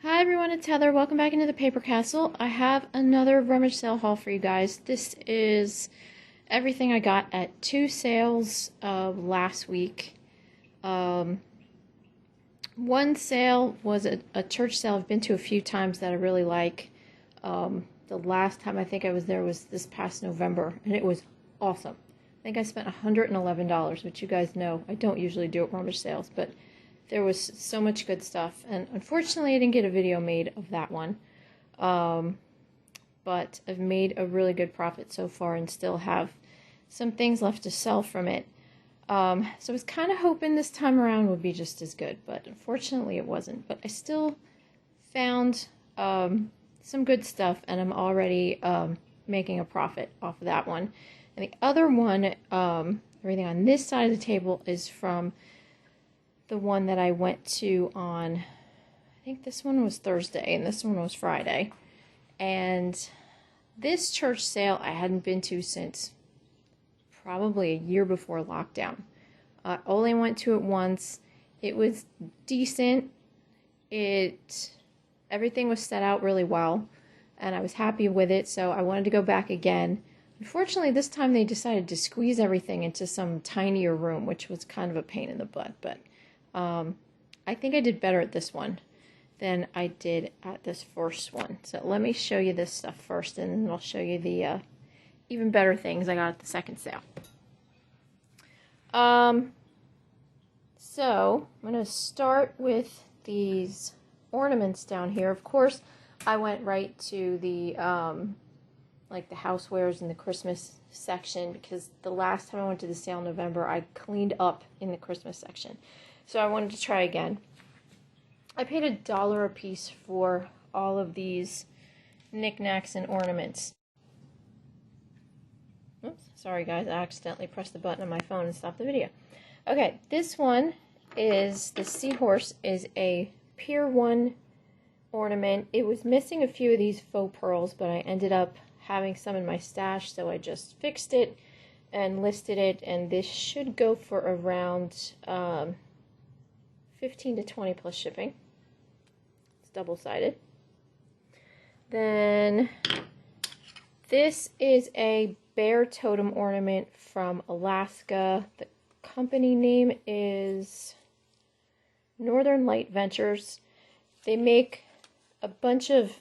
Hi everyone, it's Heather. Welcome back into the Paper Castle. I have another rummage sale haul for you guys. This is everything I got at two sales last week. Um, One sale was a church sale I've been to a few times that I really like. The last time I think I was there was this past November, and it was awesome. I think I spent $111, which you guys know I don't usually do at rummage sales, but there was so much good stuff, and unfortunately I didn't get a video made of that one. Um, but I've made a really good profit so far and still have some things left to sell from it. So I was kind of hoping this time around would be just as good, but unfortunately it wasn't. But I still found some good stuff, and I'm already making a profit off of that one. And the other one, everything on this side of the table is from the one that I went to on, I think this one was Thursday and this one was Friday. And this church sale I hadn't been to since probably a year before lockdown. I only went to it once. It was decent. Everything was set out really well, and I was happy with it, so I wanted to go back again. Unfortunately, this time they decided to squeeze everything into some tinier room, which was kind of a pain in the butt, but I think I did better at this one than I did at this first one. So let me show you this stuff first, and then I'll show you the even better things I got at the second sale. So I'm going to start with these ornaments down here. Of course, I went right to the like the housewares and the Christmas section, because the last time I went to the sale in November, I cleaned up in the Christmas section. So I wanted to try again. I paid $1 a piece for all of these knickknacks and ornaments. Oops, sorry guys, I accidentally pressed the button on my phone and stopped the video. Okay, this one is, the seahorse is a Pier 1 ornament. It was missing a few of these faux pearls, but I ended up having some in my stash, so I just fixed it and listed it, and this should go for around 15 to 20 plus shipping. It's double-sided. Then this is a bear totem ornament from Alaska. The company name is Northern Light Ventures. They make a bunch of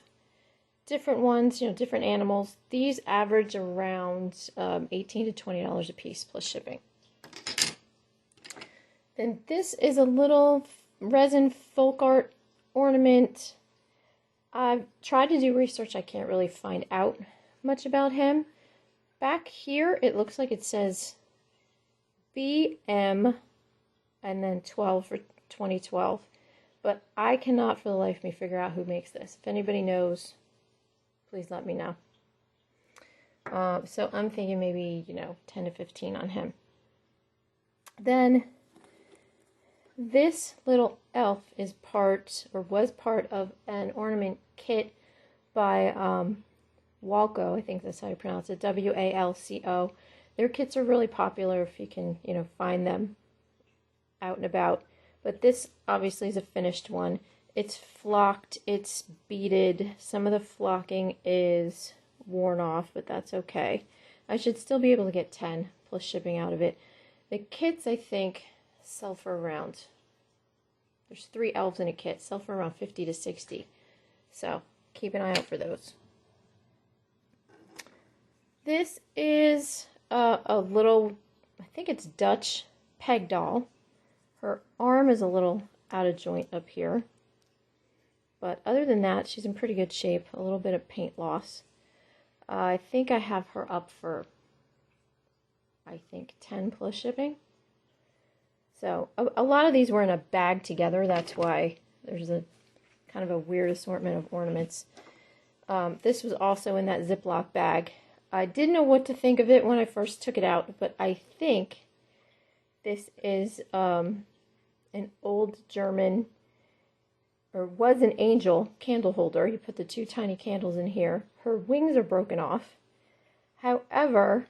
different ones, different animals. These average around $18 to $20 a piece plus shipping. Then this is a little resin folk art ornament. I've tried to do research. I can't really find out much about him. Back here, it looks like it says BM and then 12 for 2012. But I cannot for the life of me figure out who makes this. If anybody knows, please let me know. So I'm thinking maybe, 10 to 15 on him. Then this little elf is was part of an ornament kit by Walco. I think that's how you pronounce it, Walco. Their kits are really popular if you can, find them out and about. But this obviously is a finished one. It's flocked, it's beaded. Some of the flocking is worn off, but that's okay. I should still be able to get 10 plus shipping out of it. The kits, I think, sell for around, there's 3 elves in a kit, sell for around 50 to 60. So keep an eye out for those. This is a little, I think it's Dutch peg doll. Her arm is a little out of joint up here. But other than that, she's in pretty good shape. A little bit of paint loss. I think I have her up for, 10 plus shipping. So a lot of these were in a bag together. That's why there's a kind of a weird assortment of ornaments. This was also in that Ziploc bag. I didn't know what to think of it when I first took it out, but I think this is an old German, or was an angel candle holder. You put the 2 tiny candles in here. Her wings are broken off. However,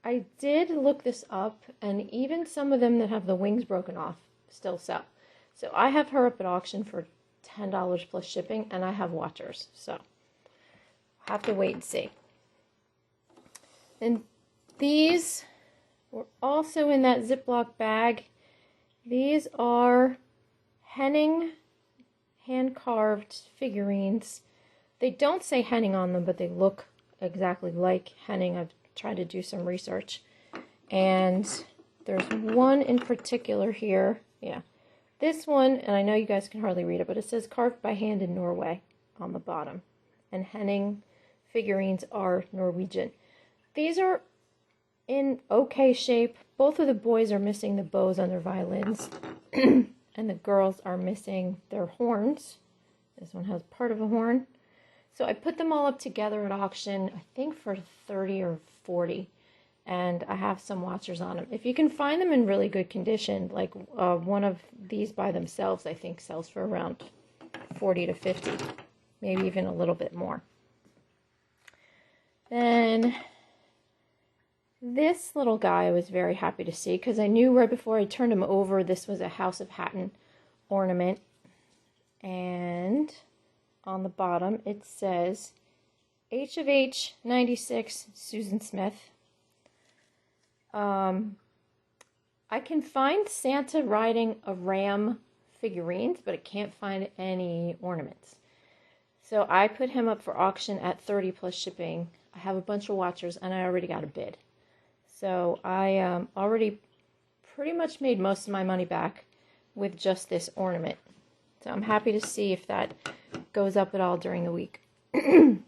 I did look this up, and even some of them that have the wings broken off still sell. So I have her up at auction for $10 plus shipping, and I have watchers, so I'll have to wait and see. And these were also in that Ziploc bag. These are Henning hand-carved figurines. They don't say Henning on them, but they look exactly like Henning. I've tried to do some research. And there's one in particular here. Yeah. This one, and I know you guys can hardly read it, but it says carved by hand in Norway on the bottom. And Henning figurines are Norwegian. These are in okay shape. Both of the boys are missing the bows on their violins. And the girls are missing their horns. This one has part of a horn. So I put them all up together at auction, I think for 30 or 40. And I have some watchers on them. If you can find them in really good condition, like one of these by themselves, I think sells for around 40 to 50. Maybe even a little bit more. Then this little guy I was very happy to see because I knew right before I turned him over this was a House of Hatton ornament. And on the bottom it says H of H 96 Susan Smith. I can find Santa riding a ram figurines, but I can't find any ornaments. So I put him up for auction at 30 plus shipping. I have a bunch of watchers and I already got a bid. So I already pretty much made most of my money back with just this ornament. So I'm happy to see if that goes up at all during the week. And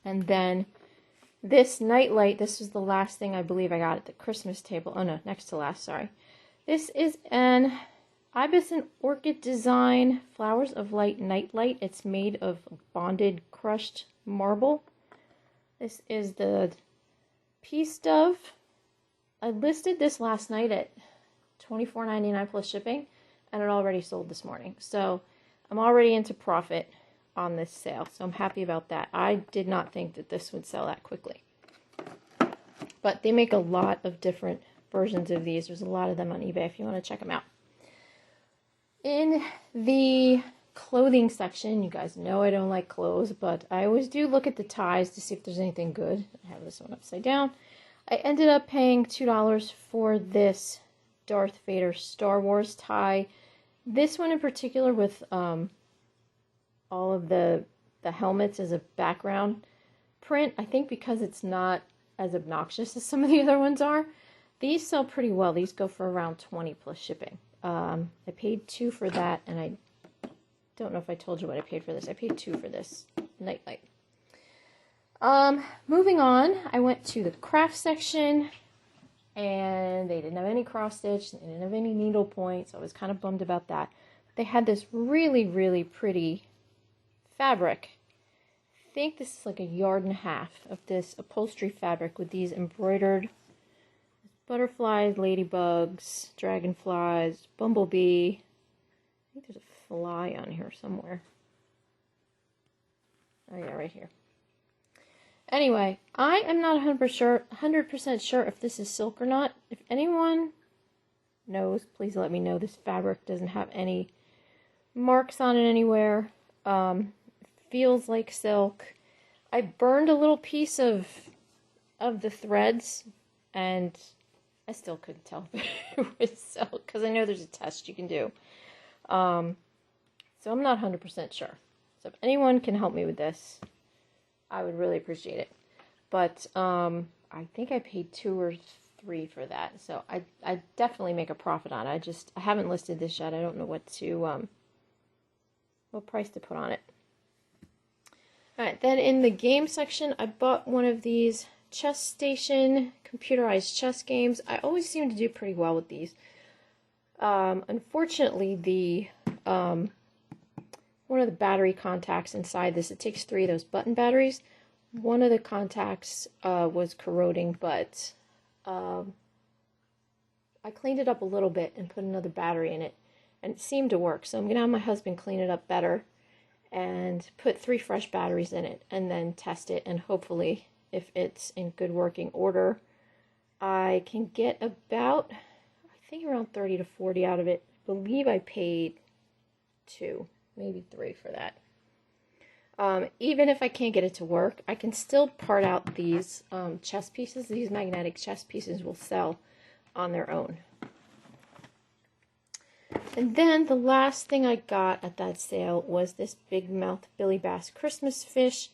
then this nightlight, this was the last thing I believe I got at the Christmas table. Oh no, next to last, sorry. This is an Ibis and Orchid Design Flowers of Light nightlight. It's made of bonded crushed marble. This is the Peace Dove. I listed this last night at $24.99 plus shipping, and it already sold this morning. So I'm already into profit on this sale, so I'm happy about that. I did not think that this would sell that quickly. But they make a lot of different versions of these. There's a lot of them on eBay if you want to check them out. In the clothing section, you guys know I don't like clothes, but I always do look at the ties to see if there's anything good. I have this one upside down. I ended up paying $2 for this Darth Vader Star Wars tie. This one in particular with all of the helmets as a background print. I think because it's not as obnoxious as some of the other ones are. These sell pretty well. These go for around 20 plus shipping. I paid $2 for that, and I don't know if I told you what I paid for this. I paid $2 for this nightlight. Moving on, I went to the craft section, and they didn't have any cross stitch. They didn't have any needle point, so I was kind of bummed about that. But they had this really, really pretty fabric. I think this is like 1.5 yards of this upholstery fabric with these embroidered butterflies, ladybugs, dragonflies, bumblebee. I think there's a fly on here somewhere. Oh yeah, right here. Anyway, I am not 100% sure if this is silk or not. If anyone knows, please let me know. This fabric doesn't have any marks on it anywhere. Feels like silk. I burned a little piece of the threads, and I still couldn't tell if it was silk, because I know there's a test you can do. So I'm not 100% sure. So if anyone can help me with this, I would really appreciate it. But I think I paid $2 or $3 for that. So I definitely make a profit on it. I haven't listed this yet. I don't know what price to put on it. Alright, then in the game section, I bought one of these Chess Station computerized chess games. I always seem to do pretty well with these. Unfortunately, the one of the battery contacts inside this, it takes 3 of those button batteries. One of the contacts was corroding, but I cleaned it up a little bit and put another battery in it, and it seemed to work. So I'm going to have my husband clean it up better and put 3 fresh batteries in it and then test it, and hopefully if it's in good working order I can get about, I think around 30 to 40 out of it. I believe I paid $2. maybe 3 for that. Even if I can't get it to work, I can still part out these chess pieces. These magnetic chess pieces will sell on their own. And then the last thing I got at that sale was this Big Mouth Billy Bass Christmas fish.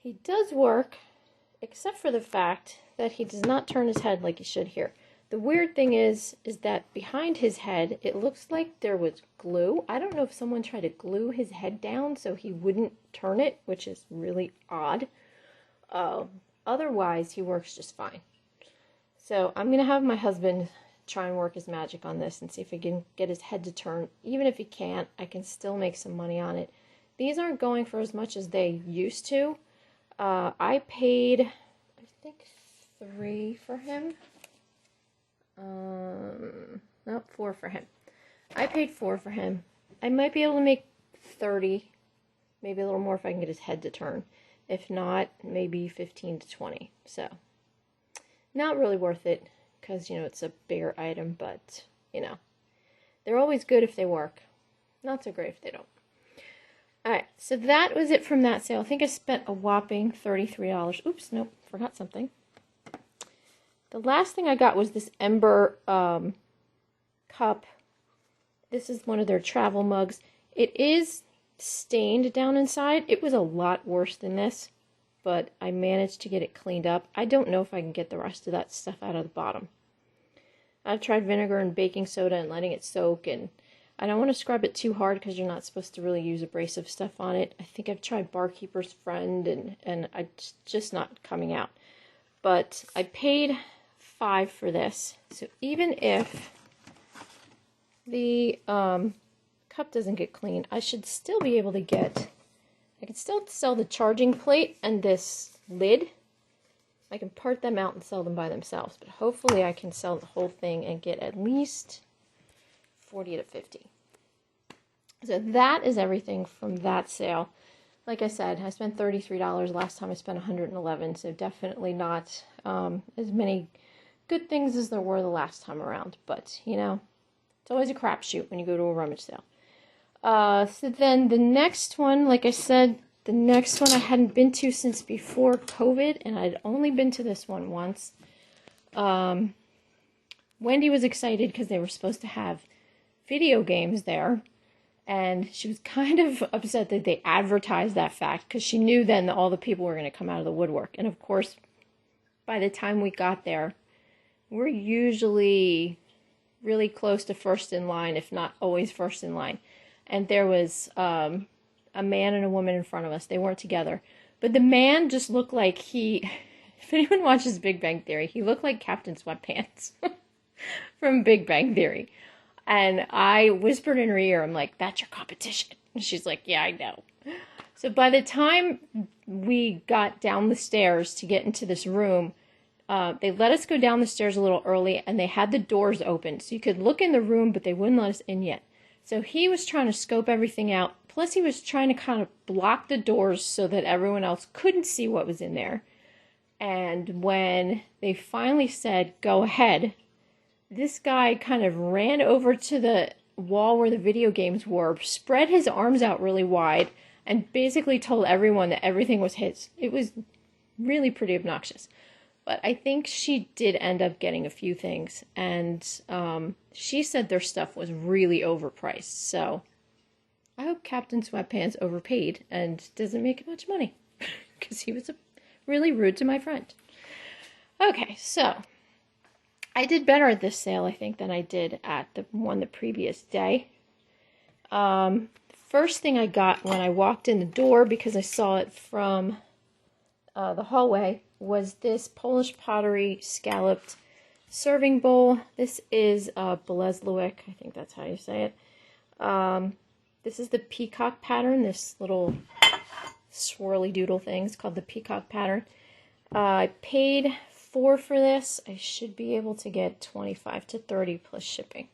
He does work, except for the fact that he does not turn his head like he should here. The weird thing is that behind his head, it looks like there was glue. I don't know if someone tried to glue his head down so he wouldn't turn it, which is really odd. Otherwise, he works just fine. So I'm going to have my husband try and work his magic on this and see if he can get his head to turn. Even if he can't, I can still make some money on it. These aren't going for as much as they used to. I paid, I think, 3 for him. Nope, 4 for him. I paid 4 for him. I might be able to make 30, maybe a little more if I can get his head to turn. If not, maybe 15 to 20. So, not really worth it because, you know, it's a bigger item, but, you know, they're always good if they work. Not so great if they don't. Alright, so that was it from that sale. I think I spent a whopping $33. Oops, nope, forgot something. The last thing I got was this Ember cup. This is one of their travel mugs. It is stained down inside. It was a lot worse than this, but I managed to get it cleaned up. I don't know if I can get the rest of that stuff out of the bottom. I've tried vinegar and baking soda and letting it soak, and I don't want to scrub it too hard because you're not supposed to really use abrasive stuff on it. I think I've tried Barkeeper's Friend, and it's just not coming out. But I paid $5 for this, so even if the cup doesn't get clean, I should still be able to get, I can still sell the charging plate and this lid. I can part them out and sell them by themselves, but hopefully I can sell the whole thing and get at least 40 to 50. So that is everything from that sale. Like I said, I spent $33. Last time I spent $111, so definitely not as many good things as there were the last time around. But, you know, it's always a crapshoot when you go to a rummage sale. So then the next one, like I said, the next one I hadn't been to since before COVID, and I'd only been to this one once. Wendy was excited because they were supposed to have video games there, and she was kind of upset that they advertised that fact because she knew then that all the people were going to come out of the woodwork. And of course, by the time we got there, we're usually really close to first in line, if not always first in line. And there was a man and a woman in front of us. They weren't together. But the man just looked like he, if anyone watches Big Bang Theory, he looked like Captain Sweatpants from Big Bang Theory. And I whispered in her ear, I'm like, that's your competition. And she's like, yeah, I know. So by the time we got down the stairs to get into this room, they let us go down the stairs a little early, and they had the doors open. So you could look in the room, but they wouldn't let us in yet. So he was trying to scope everything out. Plus he was trying to kind of block the doors so that everyone else couldn't see what was in there. And when they finally said, go ahead, this guy kind of ran over to the wall where the video games were, spread his arms out really wide, and basically told everyone that everything was his. It was really pretty obnoxious. But I think she did end up getting a few things, and she said their stuff was really overpriced. So I hope Captain Sweatpants overpaid and doesn't make much money, because he was really rude to my friend. Okay, so I did better at this sale, I think, than I did at the one the previous day. First thing I got when I walked in the door, because I saw it from the hallway, was this Polish pottery scalloped serving bowl. This is Bolesławiec, I think that's how you say it. This is the peacock pattern, this little swirly doodle thing. It's called the peacock pattern. I paid $4 for this. I should be able to get 25 to 30 plus shipping.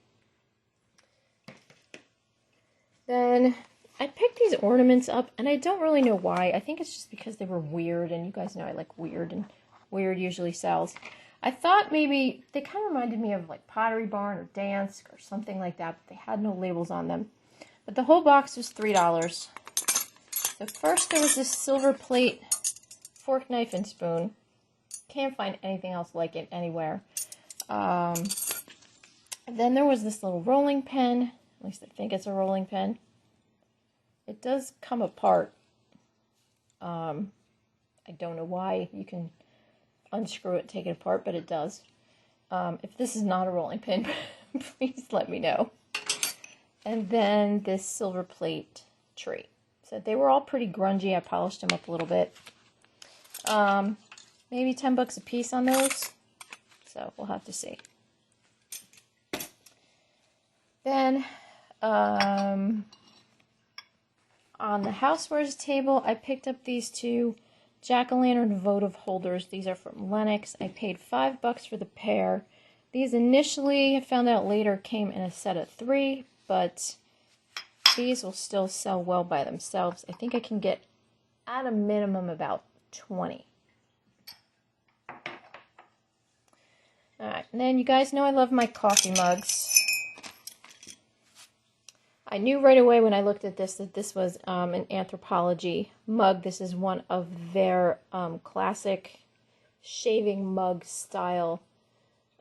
Then I picked these ornaments up, and I don't really know why. I think it's just because they were weird, and you guys know I like weird, and weird usually sells. I thought maybe they kind of reminded me of like Pottery Barn or Dansk or something like that, but they had no labels on them. But the whole box was $3. So first there was this silver plate fork, knife, and spoon. Can't find anything else like it anywhere. Then there was this little rolling pin. At least I think it's a rolling pin. It does come apart. I don't know why you can unscrew it, take it apart, but it does. If this is not a rolling pin, please let me know. And then this silver plate tray. So they were all pretty grungy. I polished them up a little bit. Maybe $10 a piece on those. So we'll have to see. Then on the housewares table, I picked up these two jack-o'-lantern votive holders. These are from Lenox. I paid $5 for the pair. These initially, I found out later, came in a set of 3, but these will still sell well by themselves. I think I can get, at a minimum, about 20. Alright, and then you guys know I love my coffee mugs. I knew right away when I looked at this that this was an Anthropologie mug. This is one of their classic shaving mug style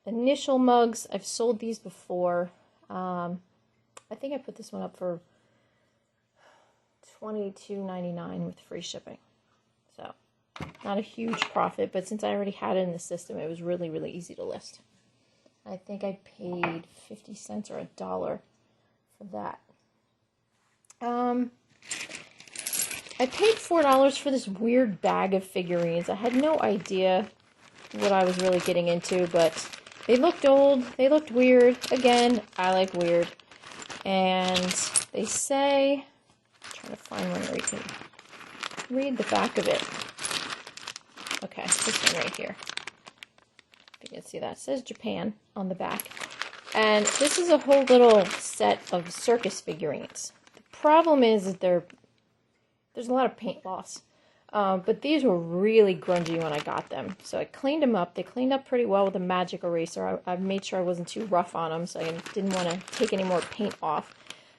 initial mugs. I've sold these before. I think I put this one up for $22.99 with free shipping. So, not a huge profit, but since I already had it in the system, it was really, really easy to list. I think I paid 50 cents or $1 for that. I paid $4 for this weird bag of figurines. I had no idea what I was really getting into, but they looked old, they looked weird. Again, I like weird. And they say, I'm trying to find one where you can read the back of it. Okay, this one right here. If you can see that. It says Japan on the back. And this is a whole little set of circus figurines. The problem is that there's a lot of paint loss. But these were really grungy when I got them. So I cleaned them up. They cleaned up pretty well with a magic eraser. I made sure I wasn't too rough on them, so I didn't want to take any more paint off.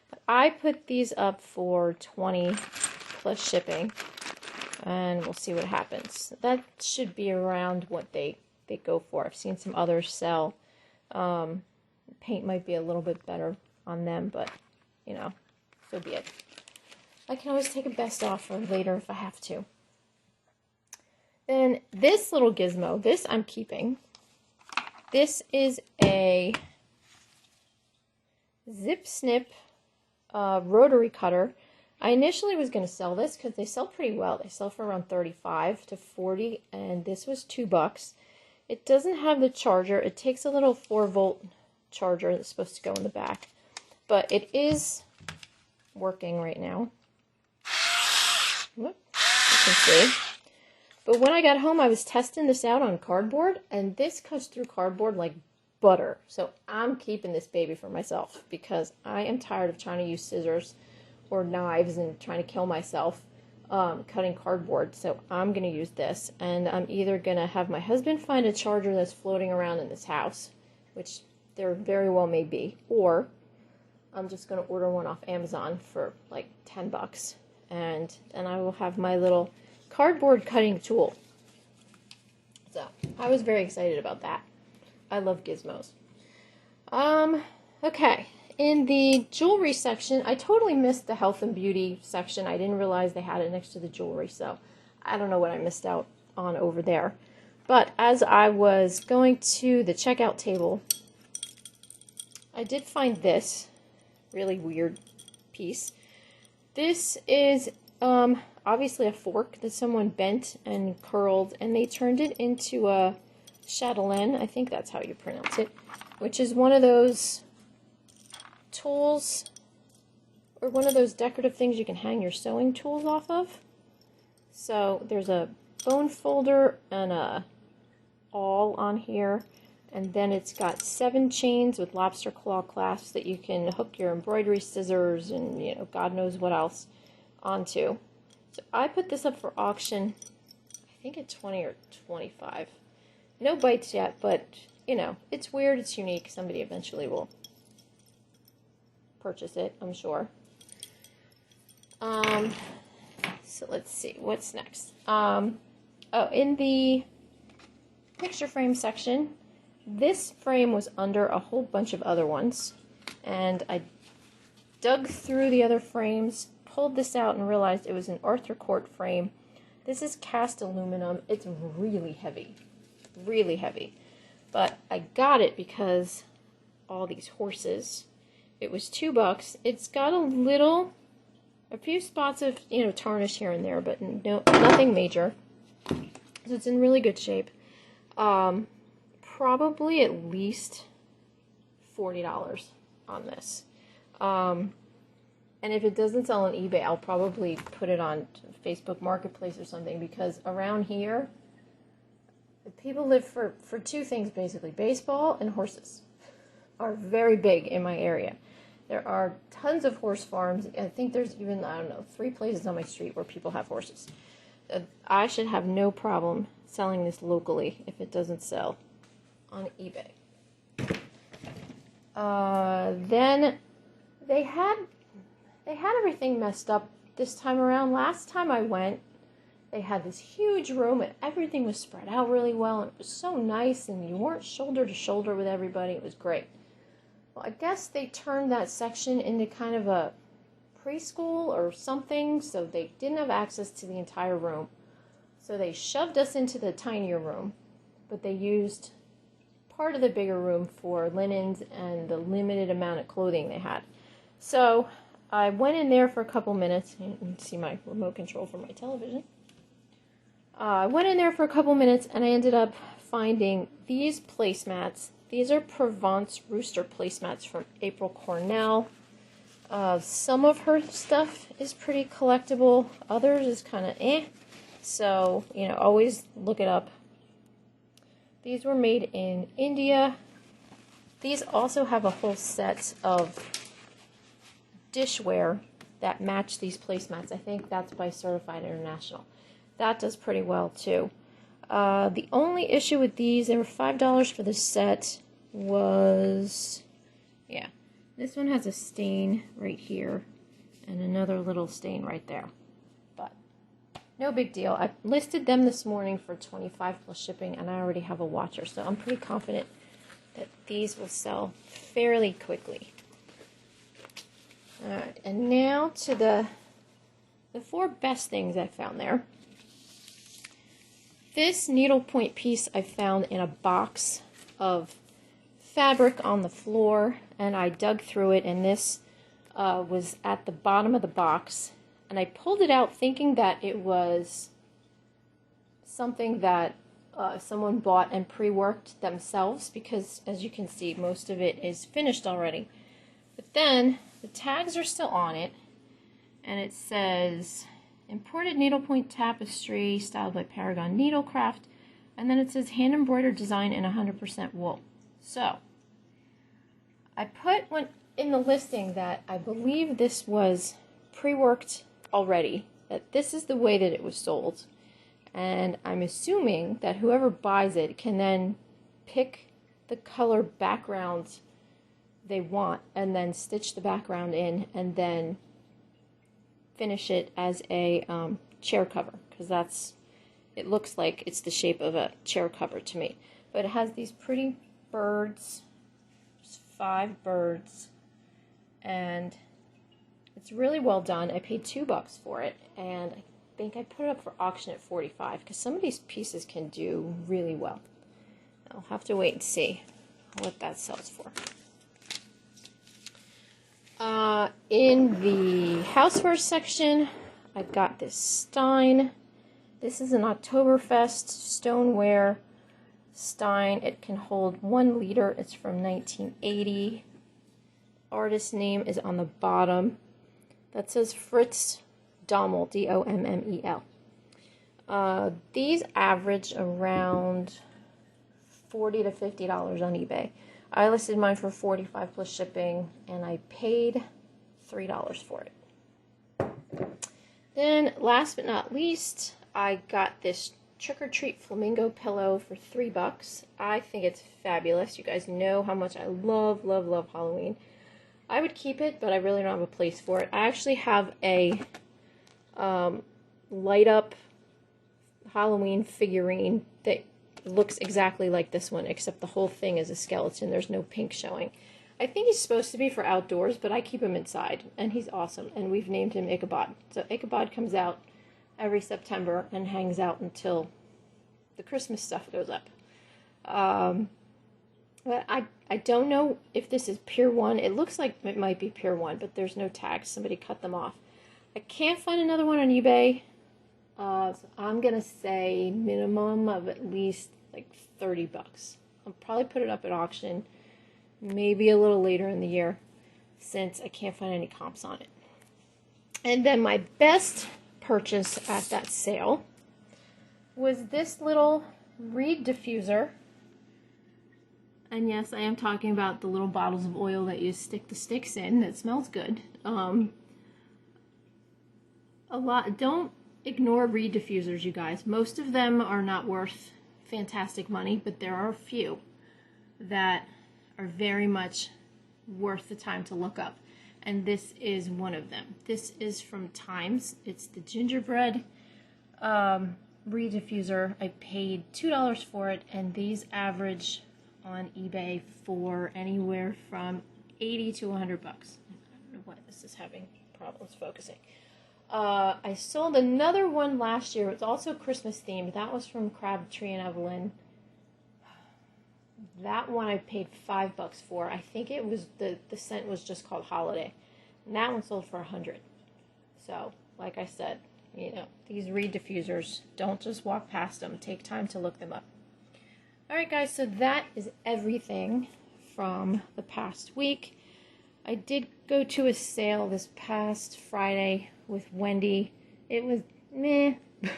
But I put these up for $20 plus shipping. And we'll see what happens. That should be around what they go for. I've seen some others sell. Paint might be a little bit better on them, but, you know, so be it. I can always take a best offer later if I have to. Then this little gizmo, this I'm keeping. This is a Zip Snip rotary cutter. I initially was going to sell this because they sell pretty well. They sell for around $35 to $40, and this was $2. It doesn't have the charger. It takes a little 4-volt charger that's supposed to go in the back, but it is working right now. Whoop, you can see. But when I got home, I was testing this out on cardboard, and this cuts through cardboard like butter. So I'm keeping this baby for myself because I am tired of trying to use scissors or knives and trying to kill myself cutting cardboard. So I'm going to use this, and I'm either going to have my husband find a charger that's floating around in this house, which there very well may be, or I'm just going to order one off Amazon for like $10, and then I will have my little cardboard cutting tool. So I was very excited about that. I love gizmos. Okay. In the jewelry section, I totally missed the health and beauty section. I didn't realize they had it next to the jewelry, so I don't know what I missed out on over there. But as I was going to the checkout table, I did find this really weird piece. This is obviously a fork that someone bent and curled, and they turned it into a chatelaine, I think that's how you pronounce it, which is one of those tools, or one of those decorative things you can hang your sewing tools off of. So there's a bone folder and a awl on here, and then it's got 7 chains with lobster claw clasps that you can hook your embroidery scissors and, you know, God knows what else onto. So I put this up for auction, I think at 20 or 25. No bites yet, but, you know, it's weird, it's unique. Somebody eventually will purchase it, I'm sure. So let's see, what's next? Oh, in the picture frame section, this frame was under a whole bunch of other ones, and I dug through the other frames, pulled this out, and realized it was an Arthur-Court frame. This is cast aluminum. It's really heavy, but I got it because all these horses. It was $2. It's got a few spots of, tarnish here and there, but nothing major. So it's in really good shape. Probably at least $40 on this. And if it doesn't sell on eBay, I'll probably put it on Facebook Marketplace or something, because around here, people live for two things basically. Baseball and horses are very big in my area. There are tons of horse farms. I think there's even, 3 places on my street where people have horses. I should have no problem selling this locally if it doesn't sell on eBay. Then they had everything messed up this time around. Last time I went, they had this huge room and everything was spread out really well, and it was so nice, and you weren't shoulder to shoulder with everybody. It was great. Well, I guess they turned that section into kind of a preschool or something, so they didn't have access to the entire room. So they shoved us into the tinier room, but they used part of the bigger room for linens and the limited amount of clothing they had. So I went in there for a couple minutes. You can see my remote control for my television. I went in there for a couple minutes, and I ended up finding these placemats. These are Provence Rooster placemats from April Cornell. Some of her stuff is pretty collectible. Others is kind of eh. So, always look it up. These were made in India. These also have a whole set of dishware that match these placemats. I think that's by Certified International. That does pretty well too. The only issue with these, they were $5 for the set, was, this one has a stain right here and another little stain right there. But no big deal. I listed them this morning for $25 plus shipping, and I already have a watcher, so I'm pretty confident that these will sell fairly quickly. Alright, and now to the 4 best things I found there. This needlepoint piece I found in a box of fabric on the floor, and I dug through it, and this was at the bottom of the box, and I pulled it out thinking that it was something that someone bought and pre-worked themselves, because as you can see, most of it is finished already. But then the tags are still on it, and it says imported needlepoint tapestry styled by Paragon Needlecraft, and then it says hand embroidered design in 100% wool. So I put in the listing that I believe this was pre-worked already, that this is the way that it was sold, and I'm assuming that whoever buys it can then pick the color backgrounds they want and then stitch the background in and then finish it as a chair cover, because it looks like it's the shape of a chair cover to me. But it has these pretty birds, just 5 birds, and it's really well done. I paid $2 for it, and I think I put it up for auction at $45, because some of these pieces can do really well. I'll have to wait and see what that sells for. In the housewares section, I've got this Stein. This is an Oktoberfest stoneware Stein. It can hold 1 liter. It's from 1980. Artist name is on the bottom. That says Fritz Dommel, D-O-M-M-E-L. These average around $40 to $50 on eBay. I listed mine for $45 plus shipping, and I paid $3 for it. Then, last but not least, I got this Trick or Treat Flamingo pillow for $3. I think it's fabulous. You guys know how much I love, love, love Halloween. I would keep it, but I really don't have a place for it. I actually have a light up Halloween figurine that looks exactly like this one, except the whole thing is a skeleton. There's no pink showing. I think he's supposed to be for outdoors, but I keep him inside, and he's awesome, and we've named him Ichabod. So Ichabod comes out every September and hangs out until the Christmas stuff goes up. But I don't know if this is Pier 1. It looks like it might be Pier 1, but there's no tags. Somebody cut them off. I can't find another one on eBay. So I'm going to say minimum of at least like 30 bucks. I'll probably put it up at auction maybe a little later in the year since I can't find any comps on it. And then my best purchase at that sale was this little reed diffuser. And yes, I am talking about the little bottles of oil that you stick the sticks in that smells good. Don't ignore reed diffusers, you guys. Most of them are not worth fantastic money, but there are a few that are very much worth the time to look up. And this is one of them. This is from Times. It's the gingerbread reed diffuser. I paid $2 for it, and these average on eBay for anywhere from 80 to 100 bucks. I don't know why this is having problems focusing. I sold another one last year. It's also Christmas themed. That was from Crabtree and Evelyn. That one I paid $5 for. I think it was the scent was just called Holiday. And that one sold for 100. So, like I said, you know, these reed diffusers, don't just walk past them. Take time to look them up. Alright guys, so that is everything from the past week. I did go to a sale this past Friday with Wendy. It was meh. It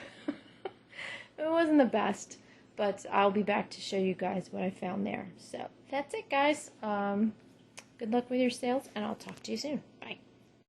wasn't the best, but I'll be back to show you guys what I found there. So that's it guys. Good luck with your sales, and I'll talk to you soon. Bye.